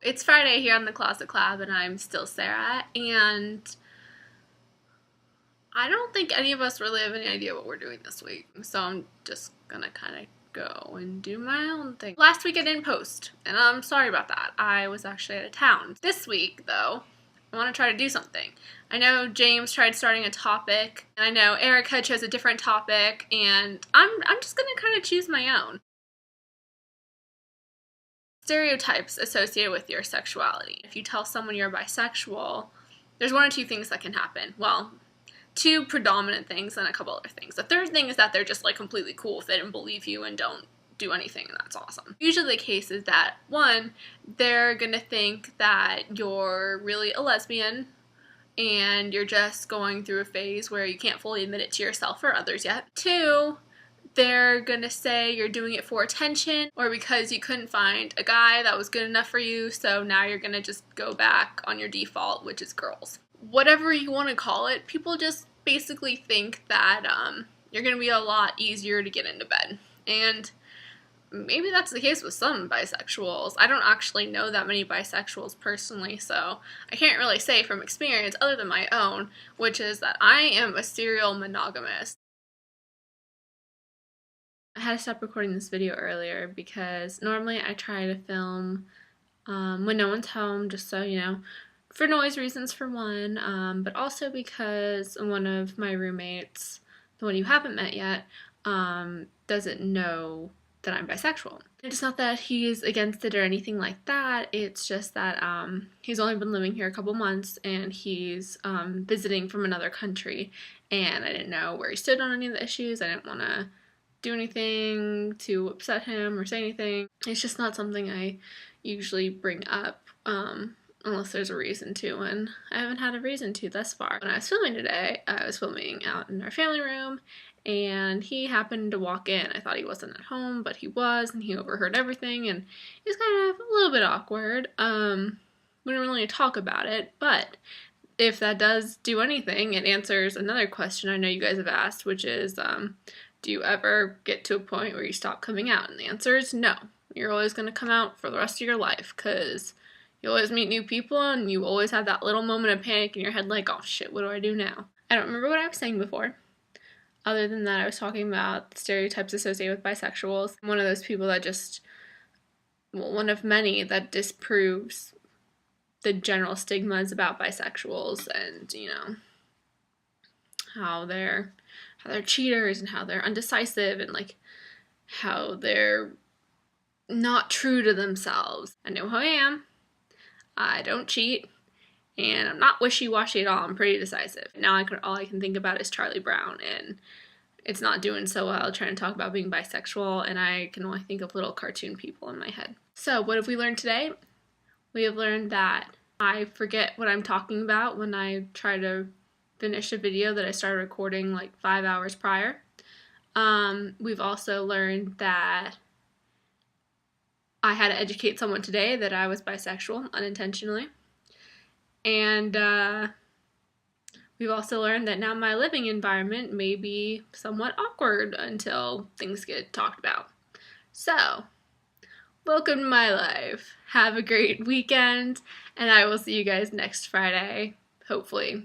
It's Friday here on the Closet Collab, and I'm still Sarah, and I don't think any of us really have any idea what we're doing this week, so I'm just gonna kind of go and do my own thing. Last week I didn't post, and I'm sorry about that. I was actually out of town. This week, though, I want to try to do something. I know James tried starting a topic, and I know Erica chose a different topic, and I'm just gonna kind of choose my own. Stereotypes associated with your sexuality. If you tell someone you're bisexual, there's one or two things that can happen. Well, two predominant things and a couple other things. The third thing is that they're just like completely cool with it and believe you and don't do anything, and that's awesome. Usually the case is that, one, they're gonna think that you're really a lesbian and you're just going through a phase where you can't fully admit it to yourself or others yet. Two, they're gonna say you're doing it for attention or because you couldn't find a guy that was good enough for you, so now you're gonna just go back on your default, which is girls. Whatever you want to call it, people just basically think that you're gonna be a lot easier to get into bed. And maybe that's the case with some bisexuals. I don't actually know that many bisexuals personally, so I can't really say from experience other than my own, which is that I am a serial monogamist. I had to stop recording this video earlier because normally I try to film when no one's home, just so, you know, for noise reasons for one, but also because one of my roommates, the one you haven't met yet, doesn't know that I'm bisexual. It's not that he's against it or anything like that, it's just that he's only been living here a couple months and he's visiting from another country, and I didn't know where he stood on any of the issues. I didn't want to do anything to upset him or say anything. It's just not something I usually bring up unless there's a reason to, and I haven't had a reason to thus far. When I was filming today, I was filming out in our family room, and he happened to walk in. I thought he wasn't at home, but he was, and he overheard everything, and it was kind of a little bit awkward. We didn't really talk about it, but if that does do anything, it answers another question I know you guys have asked, which is, do you ever get to a point where you stop coming out? And the answer is no. You're always going to come out for the rest of your life, because you always meet new people and you always have that little moment of panic in your head like, oh shit, what do I do now? I don't remember what I was saying before. Other than that, I was talking about stereotypes associated with bisexuals. I'm one of those people that just, well, one of many that disproves the general stigmas about bisexuals and, you know, how they're cheaters and how they're undecisive and like how they're not true to themselves. I know who I am. I don't cheat, and I'm not wishy-washy at all. I'm pretty decisive. Now all I can think about is Charlie Brown, and it's not doing so well trying to talk about being bisexual, and I can only think of little cartoon people in my head. So what have we learned today? We have learned that I forget what I'm talking about when I try to finish a video that I started recording like 5 hours prior. We've also learned that I had to educate someone today that I was bisexual unintentionally. And we've also learned that now my living environment may be somewhat awkward until things get talked about. So, welcome to my life. Have a great weekend, and I will see you guys next Friday, hopefully.